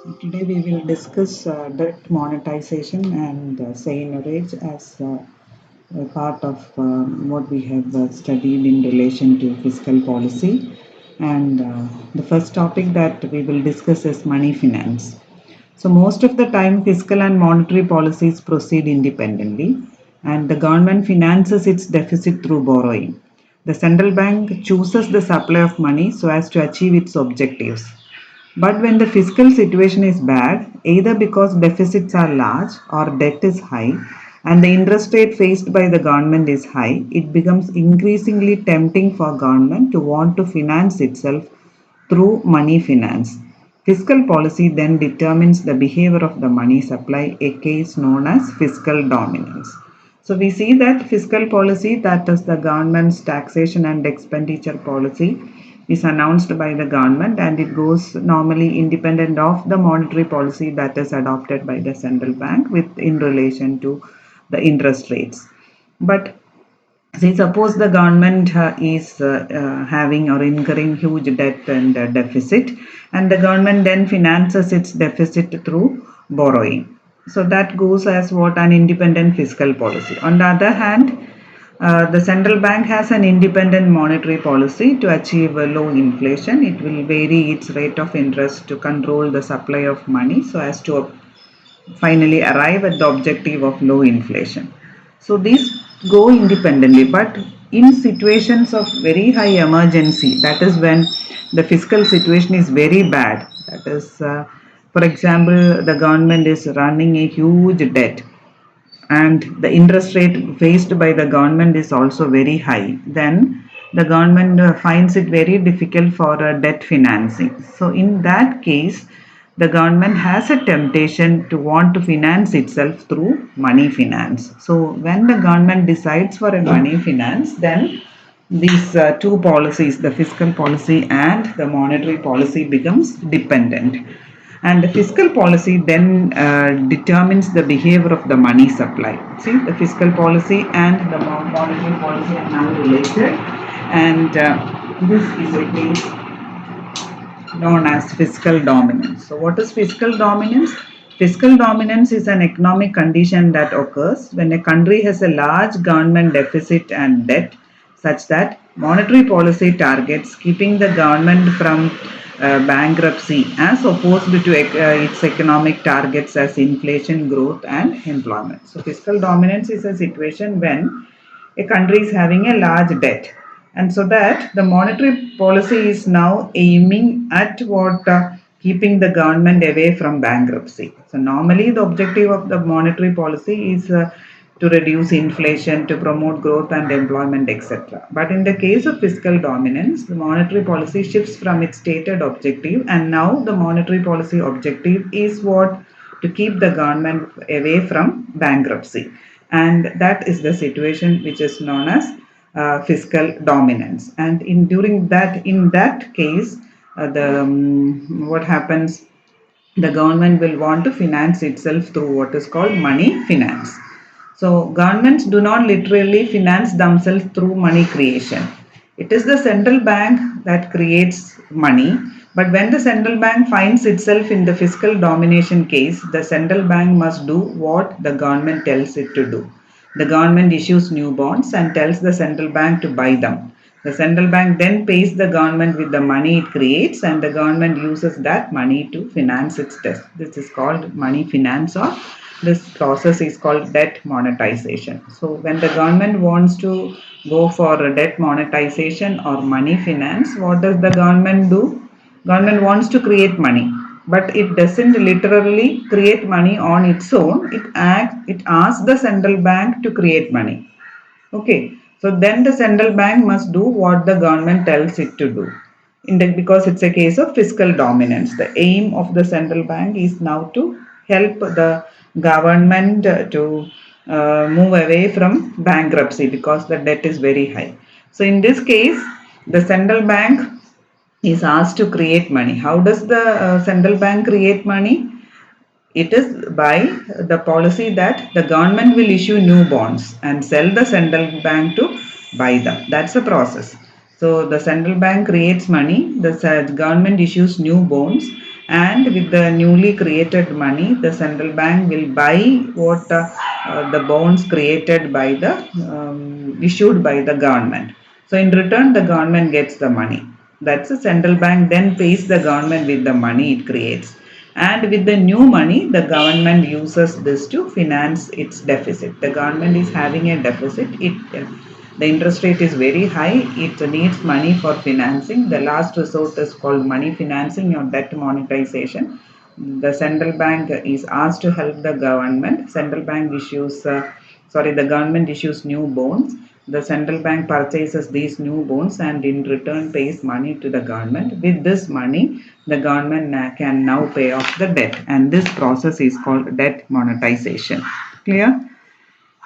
Today we will discuss debt monetization and seigniorage as a part of what we have studied in relation to fiscal policy. And the first topic that we will discuss is money finance. So, most of the time, fiscal and monetary policies proceed independently, and the government finances its deficit through borrowing. The central bank chooses the supply of money so as to achieve its objectives. But when the fiscal situation is bad, either because deficits are large or debt is high, and the interest rate faced by the government is high, it becomes increasingly tempting for government to want to finance itself through money finance. Fiscal policy then determines the behavior of the money supply, a case known as fiscal dominance. So we see that fiscal policy, that is the government's taxation and expenditure policy, is announced by the government and it goes normally independent of the monetary policy that is adopted by the central bank with in relation to the interest rates. But see, suppose the government is having or incurring huge debt and deficit, and the government then finances its deficit through borrowing. So that goes as what an independent fiscal policy. On the other hand, the central bank has an independent monetary policy to achieve a low inflation. It will vary its rate of interest to control the supply of money so as to finally arrive at the objective of low inflation. So these go independently, but in situations of very high emergency, that is when the fiscal situation is very bad. That is, for example, the government is running a huge debt and the interest rate faced by the government is also very high, then the government finds it very difficult for debt financing. So, in that case, the government has a temptation to want to finance itself through money finance. So, when the government decides for a money finance, then these two policies, the fiscal policy and the monetary policy, becomes dependent. And the fiscal policy then determines the behavior of the money supply. See, the fiscal policy and the monetary policy are now related, and this is a case known as fiscal dominance. So, what is fiscal dominance? Fiscal dominance is an economic condition that occurs when a country has a large government deficit and debt, such that monetary policy targets keeping the government from bankruptcy as opposed to its economic targets as inflation, growth, and employment. So, fiscal dominance is a situation when a country is having a large debt, and so that the monetary policy is now aiming at what keeping the government away from bankruptcy. So normally the objective of the monetary policy is to reduce inflation, to promote growth and employment, etc. But in the case of fiscal dominance, the monetary policy shifts from its stated objective, and now the monetary policy objective is what? To keep the government away from bankruptcy. And that is the situation which is known as fiscal dominance. And in that case, the what happens? The government will want to finance itself through what is called money finance. So governments do not literally finance themselves through money creation. It is the central bank that creates money. But when the central bank finds itself in the fiscal domination case, the central bank must do what the government tells it to do. The government issues new bonds and tells the central bank to buy them. The central bank then pays the government with the money it creates, and the government uses that money to finance its debt. This is called money finance, or this process is called debt monetization. So, when the government wants to go for a debt monetization or money finance, what does the government do? Government wants to create money, but it doesn't literally create money on its own. It asks the central bank to create money. Okay, so then the central bank must do what the government tells it to do. Because it's a case of fiscal dominance. The aim of the central bank is now to help the government to move away from bankruptcy because the debt is very high. So in this case, the central bank is asked to create money. How does the central bank create money? It is by the policy that the government will issue new bonds and sell the central bank to buy them. That's the process. So the central bank creates money, the government issues new bonds, and with the newly created money the central bank will buy what the bonds created by the issued by the government. So in return the government gets the money. That's the central bank then pays the government with the money it creates, and with the new money the government uses this to finance its deficit. The government is having a deficit, the interest rate is very high, it needs money for financing. The last resort is called money financing or debt monetization. The central bank is asked to help the government. The government issues new bonds. The central bank purchases these new bonds and in return pays money to the government. With this money, the government can now pay off the debt, and this process is called debt monetization. Clear?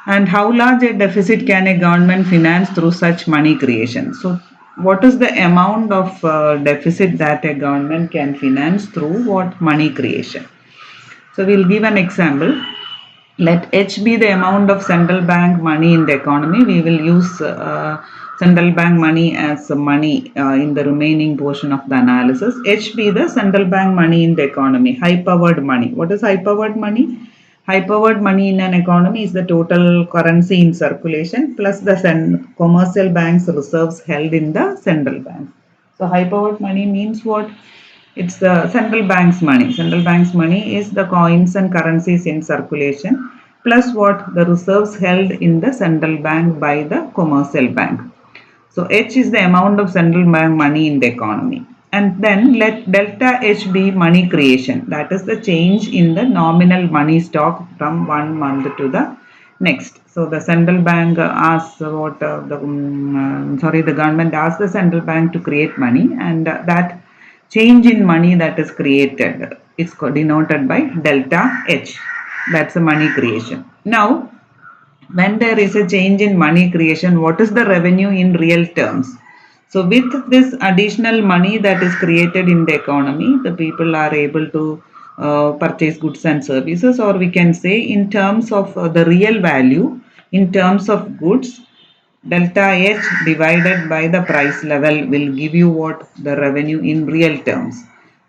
And how large a deficit can a government finance through such money creation? So, what is the amount of deficit that a government can finance through what money creation? So, we'll give an example. Let H be the amount of central bank money in the economy. We will use central bank money as money in the remaining portion of the analysis. H be the central bank money in the economy, high powered money. What is high powered money? High powered money in an economy is the total currency in circulation plus the commercial banks reserves held in the central bank. So high powered money means what? It's the central bank's money. Central bank's money is the coins and currencies in circulation plus what? The reserves held in the central bank by the commercial bank. So H is the amount of central bank money in the economy. And then let delta H be money creation. That is the change in the nominal money stock from one month to the next. So the central bank asks the government asks the central bank to create money, and that change in money that is created is denoted by delta H. That's the money creation. Now, when there is a change in money creation, what is the revenue in real terms? So with this additional money that is created in the economy, the people are able to purchase goods and services, or we can say in terms of the real value, in terms of goods, delta H divided by the price level will give you what? The revenue in real terms.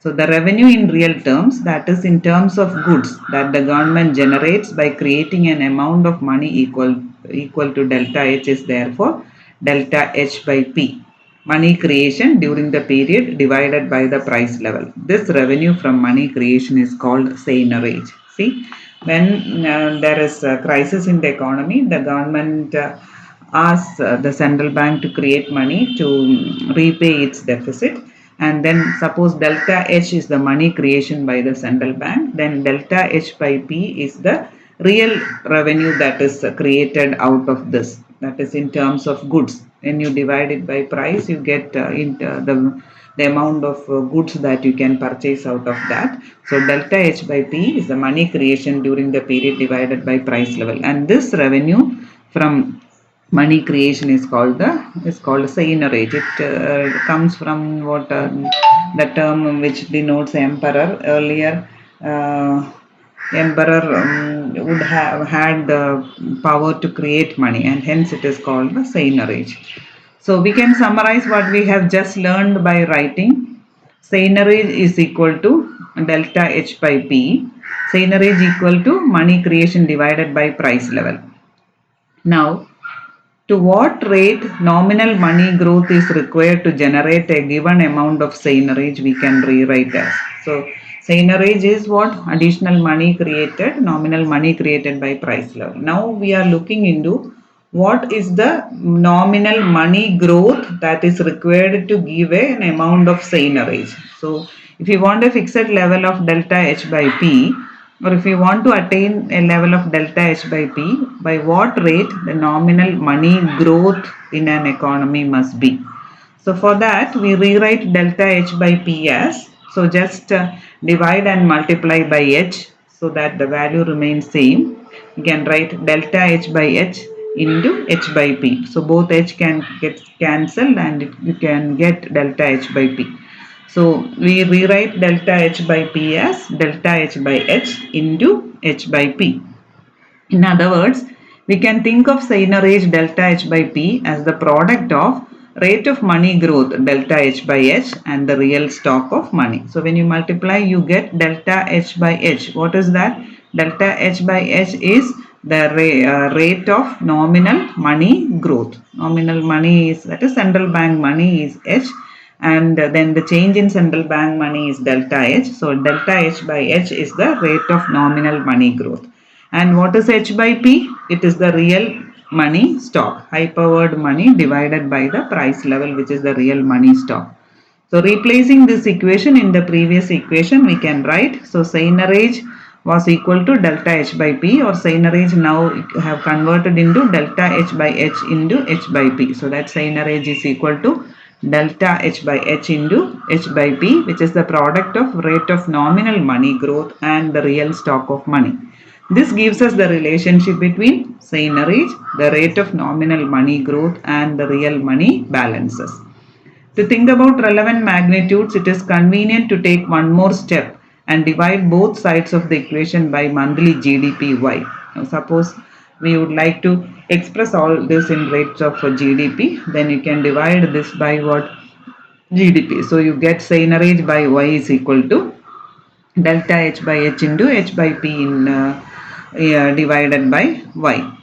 So the revenue in real terms, that is in terms of goods that the government generates by creating an amount of money equal to delta H, is therefore delta H by P. Money creation during the period divided by the price level. This revenue from money creation is called seigniorage. See, when there is a crisis in the economy, the government asks the central bank to create money to repay its deficit, and then suppose delta H is the money creation by the central bank, then delta H by P is the real revenue that is created out of this, that is in terms of goods. When you divide it by price, you get the amount of goods that you can purchase out of that. So delta H by P is the money creation during the period divided by price level, and this revenue from money creation is called seigniorage. It comes from what the term which denotes emperor. Earlier, emperor would have had the power to create money, and hence it is called the seigniorage. So we can summarize what we have just learned by writing. Seigniorage is equal to delta H by P. Seigniorage equal to money creation divided by price level. Now, to what rate nominal money growth is required to generate a given amount of seigniorage, we can rewrite as. So, seigniorage is what? Additional money created, nominal money created by price level. Now, we are looking into what is the nominal money growth that is required to give an amount of seigniorage. So, if you want a fixed level of delta H by P, or if you want to attain a level of delta H by P, by what rate the nominal money growth in an economy must be. So for that, we rewrite delta H by P as, so just divide and multiply by H so that the value remains same. You can write delta H by H into H by P. So both H can get cancelled and you can get delta H by P. So we rewrite delta H by P as delta H by H into H by P. In other words, we can think of seigniorage delta H by P as the product of rate of money growth delta H by H and the real stock of money. So when you multiply, you get delta H by H. What is that? Delta H by H is the rate of nominal money growth. Nominal money is, that is central bank money, is H, and then the change in central bank money is delta H. So delta H by H is the rate of nominal money growth. And what is H by P? It is the real money stock, high powered money divided by the price level, which is the real money stock. So replacing this equation in the previous equation, we can write, so seigniorage was equal to delta H by P, or seigniorage now have converted into delta H by H into H by P. So that seigniorage is equal to delta H by H into H by P, which is the product of rate of nominal money growth and the real stock of money. This gives us the relationship between seigniorage, the rate of nominal money growth, and the real money balances. To think about relevant magnitudes, it is convenient to take one more step and divide both sides of the equation by monthly GDP Y. Now, suppose we would like to express all this in rates of GDP, then you can divide this by what? GDP. So you get seigniorage by Y is equal to delta H by H into H by P in divided by Y.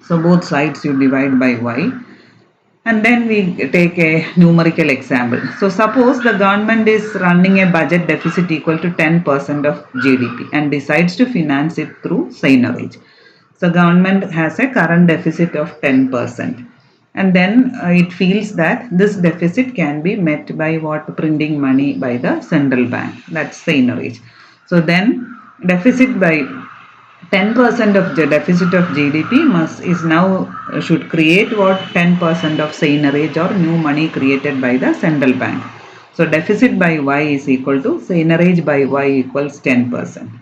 So both sides you divide by Y. And then we take a numerical example. So suppose the government is running a budget deficit equal to 10% of GDP and decides to finance it through seigniorage. So government has a current deficit of 10%. And then it feels that this deficit can be met by what? Printing money by the central bank. That's seigniorage. So then deficit by 10% of the deficit of GDP is now should create what? 10% of seigniorage or new money created by the central bank. So deficit by Y is equal to seigniorage by Y equals 10%.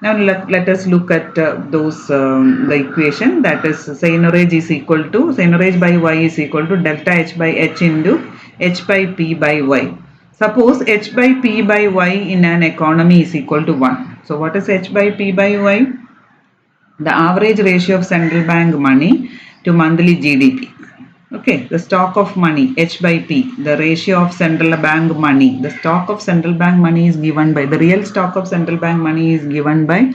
Now let us look at the equation, that is seigniorage is equal to, seigniorage by Y is equal to delta H by H into H by P by Y. Suppose H by P by Y in an economy is equal to 1. So what is H by P by Y? The average ratio of central bank money to monthly GDP. Okay, the stock of money, H by P, the ratio of central bank money. The stock of central bank money is given by, the real stock of central bank money is given by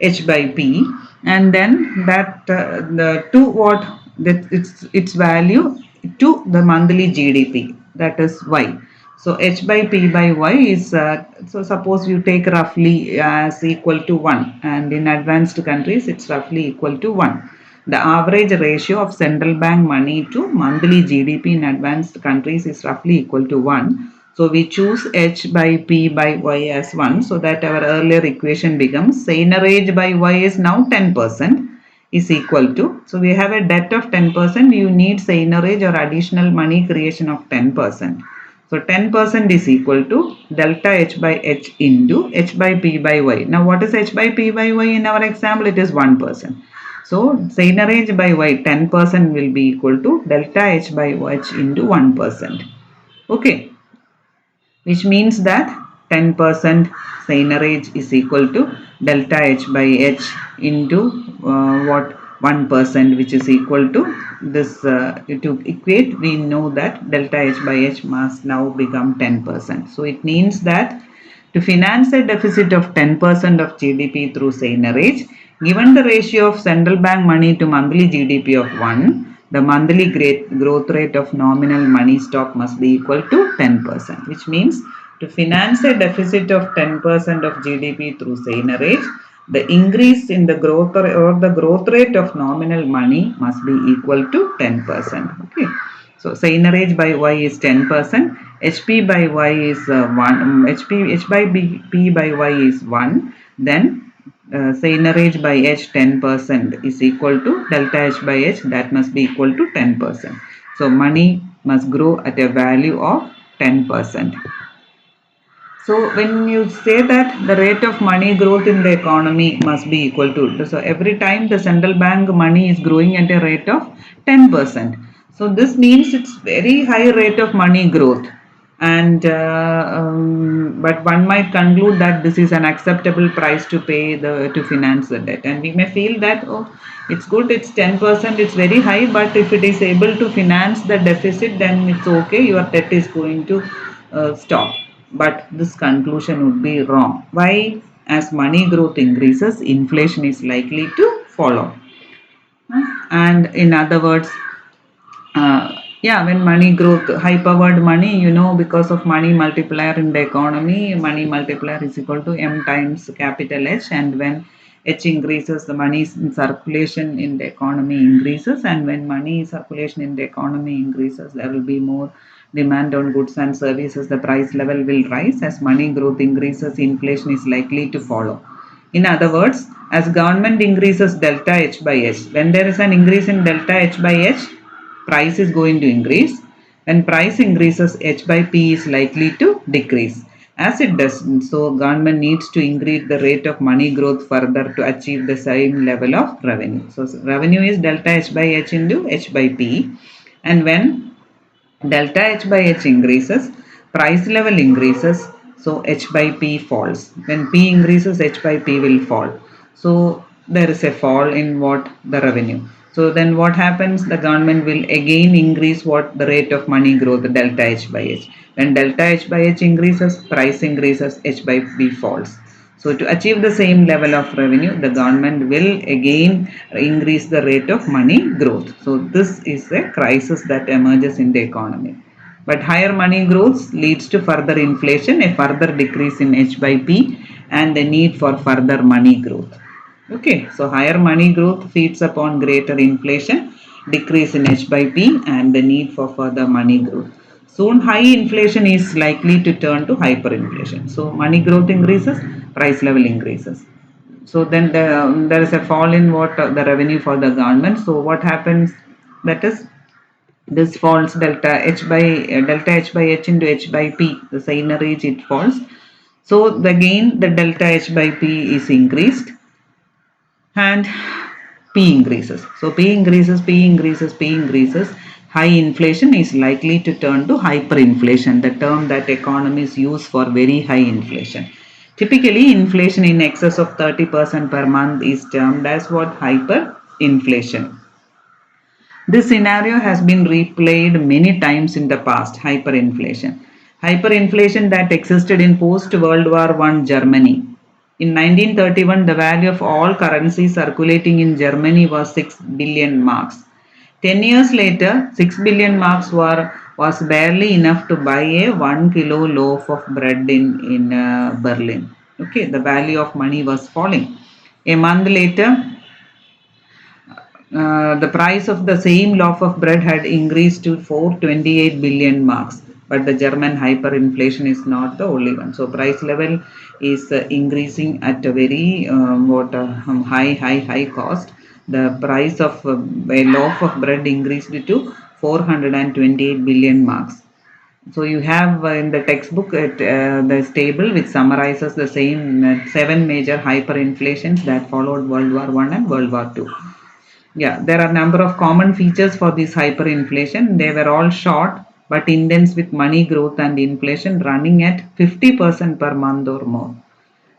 H by P, and then that the to what, that its value to the monthly GDP, that is Y. So H by P by Y is, so suppose you take roughly as equal to 1, and in advanced countries it's roughly equal to 1. The average ratio of central bank money to monthly GDP in advanced countries is roughly equal to 1. So we choose H by P by Y as 1, so that our earlier equation becomes seigniorage by Y is now 10% is equal to, so we have a debt of 10%, you need seigniorage or additional money creation of 10%. So 10% is equal to delta H by H into H by P by Y. Now what is H by P by Y in our example? It is 1%. So seigniorage by Y 10% will be equal to delta H by H into 1%. Okay, which means that 10% seigniorage is equal to delta H by H into what? 1%, which is equal to this, to equate, we know that delta H by H must now become 10%. So it means that to finance a deficit of 10% of GDP through seigniorage, given the ratio of central bank money to monthly GDP of 1, the monthly growth rate of nominal money stock must be equal to 10%, which means to finance a deficit of 10% of GDP through seigniorage, the increase in the growth or the growth rate of nominal money must be equal to 10%. Okay. So seigniorage by Y is 10%, HP by Y is 1, H by P by Y is 1, then seigniorage by H 10% is equal to delta H by H, that must be equal to 10%. So money must grow at a value of 10%. So when you say that the rate of money growth in the economy must be equal to, so every time the central bank money is growing at a rate of 10%. So this means it's very high rate of money growth. and but one might conclude that this is an acceptable price to pay to finance the debt, and we may feel that, oh, it's good, it's 10%, it's very high, but if it is able to finance the deficit, then it's okay, your debt is going to stop. But this conclusion would be wrong. Why? As money growth increases, inflation is likely to follow. And in other words, yeah, when money growth, high powered money, because of money multiplier in the economy, money multiplier is equal to M times capital H, and when H increases, the money in circulation in the economy increases, and when money circulation in the economy increases, there will be more demand on goods and services, the price level will rise. As money growth increases, inflation is likely to follow. In other words, as government increases delta H by H, when there is an increase in delta H by H, price is going to increase. When price increases, H by P is likely to decrease. As it does, so government needs to increase the rate of money growth further to achieve the same level of revenue. So revenue is delta H by H into H by P, and when delta H by H increases, price level increases, so H by P falls. When P increases, H by P will fall. So there is a fall in what? The revenue. So then what happens? The government will again increase what? The rate of money growth, the delta H by H. When delta H by H increases, price increases, H by P falls. So to achieve the same level of revenue, the government will again increase the rate of money growth. So this is a crisis that emerges in the economy. But higher money growth leads to further inflation, a further decrease in H by P, and the need for further money growth. Okay, so higher money growth feeds upon greater inflation, decrease in H by P, and the need for further money growth. Soon, high inflation is likely to turn to hyperinflation. So, money growth increases, price level increases. So then there is a fall in what the revenue for the government. So what happens? That is, this falls delta H by H into H by P. The seigniorage it falls. So again the delta H by P is increased, and P increases. So P increases, P increases, P increases. High inflation is likely to turn to hyperinflation, the term that economists use for very high inflation. Typically, inflation in excess of 30% per month is termed as what? Hyperinflation. This scenario has been replayed many times in the past, hyperinflation. Hyperinflation that existed in post World War I Germany. In 1931, the value of all currency circulating in Germany was 6 billion marks. 10 years later, 6 billion marks was barely enough to buy a 1 kilo loaf of bread in Berlin. Okay, the value of money was falling. A month later, the price of the same loaf of bread had increased to 428 billion marks. But the German hyperinflation is not the only one. So price level is increasing at a very high cost. The price of a loaf of bread increased to 428 billion marks. So you have in the textbook this table which summarizes the same seven major hyperinflations that followed World War I and World War II. Yeah, there are a number of common features for this hyperinflation. They were all short but intense, with money growth and inflation running at 50% per month or more.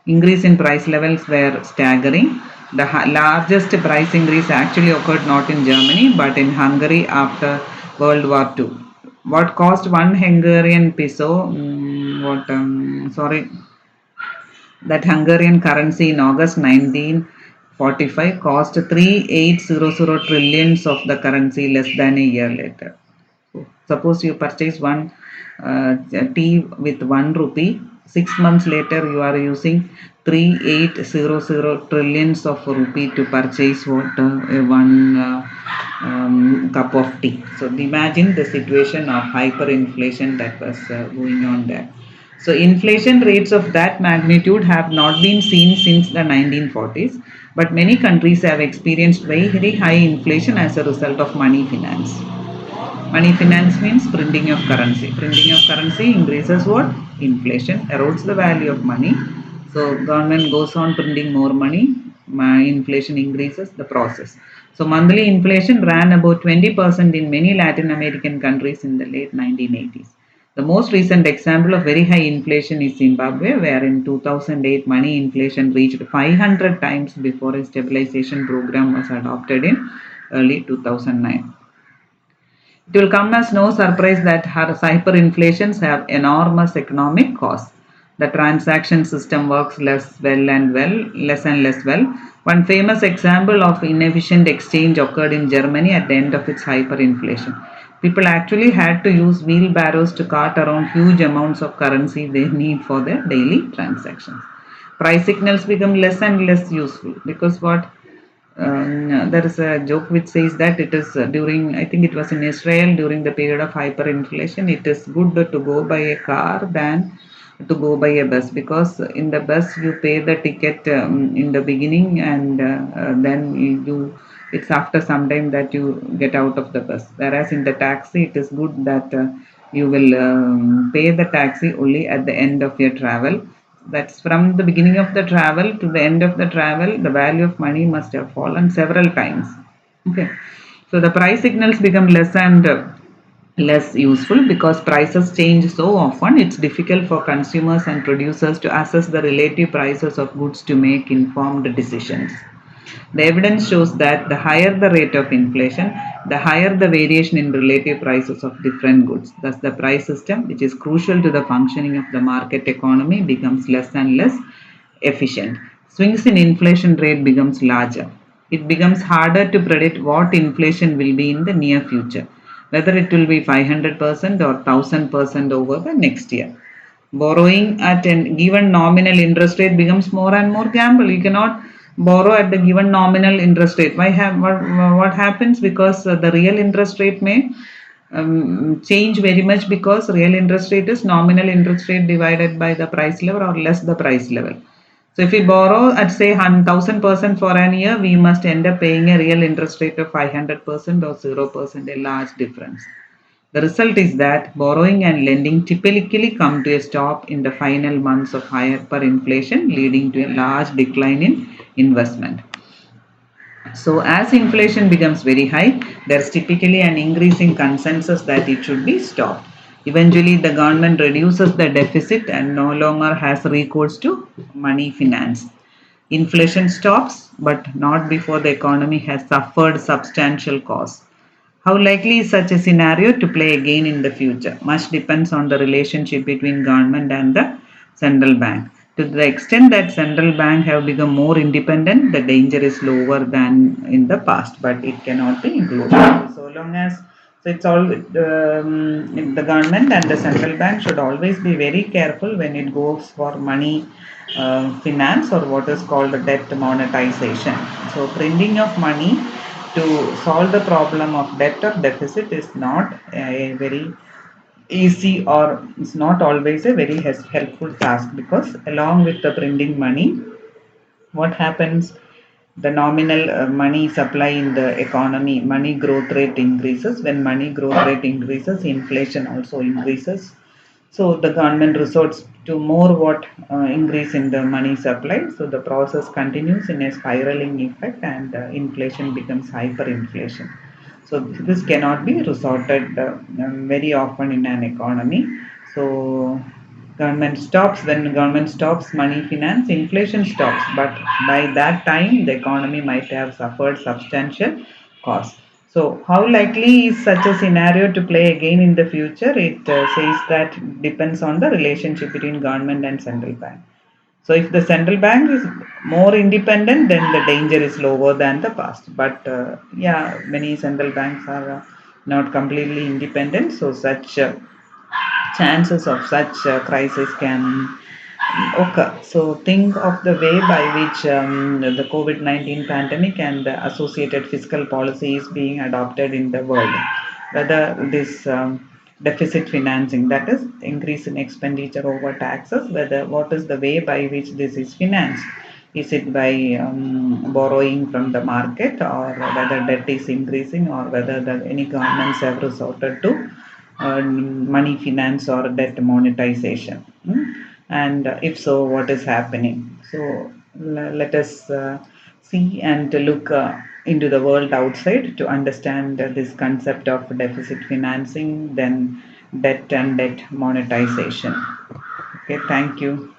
Increase in price levels were staggering. The largest price increase actually occurred not in Germany but in Hungary after World War II. What cost one Hungarian peso? That Hungarian currency in August 1945 cost 3800 trillions of the currency less than a year later. Suppose you purchase one tea with 1 rupee. 6 months later, you are using 3800 trillions of rupee to purchase one cup of tea. So imagine the situation of hyperinflation that was going on there. So inflation rates of that magnitude have not been seen since the 1940s, but many countries have experienced very high inflation as a result of money finance. Money finance means printing of currency. Printing of currency increases what? Inflation, erodes the value of money. So government goes on printing more money. Inflation increases the process. So monthly inflation ran about 20% in many Latin American countries in the late 1980s. The most recent example of very high inflation is Zimbabwe, where in 2008 money inflation reached 500 times before a stabilization program was adopted in early 2009. It will come as no surprise that hyperinflations have enormous economic costs. The transaction system works less and less well. One famous example of inefficient exchange occurred in Germany at the end of its hyperinflation. People actually had to use wheelbarrows to cart around huge amounts of currency they need for their daily transactions. Price signals become less and less useful because there is a joke which says that it is during, I think it was in Israel during the period of hyperinflation, it is good to go by a car than to go by a bus, because in the bus you pay the ticket in the beginning, and then it's after some time that you get out of the bus. Whereas in the taxi, it is good that you will pay the taxi only at the end of your travel. That's from the beginning of the travel to the end of the travel, the value of money must have fallen several times. Okay, so the price signals become less and less useful because prices change so often. It's difficult for consumers and producers to assess the relative prices of goods to make informed decisions. The evidence shows that the higher the rate of inflation, the higher the variation in relative prices of different goods. Thus, the price system, which is crucial to the functioning of the market economy, becomes less and less efficient. Swings in inflation rate becomes larger. It becomes harder to predict what inflation will be in the near future, whether it will be 500% or 1000% over the next year. Borrowing at a given nominal interest rate becomes more and more gamble. You cannot borrow at the given nominal interest rate. What happens? Because the real interest rate may change very much, because real interest rate is nominal interest rate divided by the price level or less the price level. So if we borrow at say 1000% for an year, we must end up paying a real interest rate of 500% or 0%, a large difference. The result is that borrowing and lending typically come to a stop in the final months of hyperinflation, leading to a large decline in investment. So, as inflation becomes very high, there's typically an increasing consensus that it should be stopped. Eventually, the government reduces the deficit and no longer has recourse to money finance. Inflation stops, but not before the economy has suffered substantial costs. How likely is such a scenario to play again in the future? Much depends on the relationship between government and the central bank. To the extent that central bank have become more independent, the danger is lower than in the past, but it cannot be included. So long as it's all the government and the central bank should always be very careful when it goes for money finance, or what is called debt monetization. So printing of money to solve the problem of debt or deficit is not a very easy, or it's not always a very helpful task, because along with the printing money, what happens, the nominal money supply in the economy, money growth rate increases. When money growth rate increases, inflation also increases. So the government resorts to more what increase in the money supply. So the process continues in a spiraling effect, and inflation becomes hyperinflation. So this cannot be resorted very often in an economy. So when government stops money finance, inflation stops. But by that time, the economy might have suffered substantial costs. So, how likely is such a scenario to play again in the future? It says that depends on the relationship between government and central bank. So, if the central bank is more independent, then the danger is lower than the past. But yeah, many central banks are not completely independent, so such chances of such crisis can occur. So think of the way by which the COVID-19 pandemic and the associated fiscal policy is being adopted in the world. Whether this deficit financing, that is increase in expenditure over taxes, whether what is the way by which this is financed. Is it by borrowing from the market, or whether debt is increasing, or whether any governments have resorted to money finance or debt monetization? And if so, what is happening? So let us see and look into the world outside to understand this concept of deficit financing, then debt and debt monetization. Okay, thank you.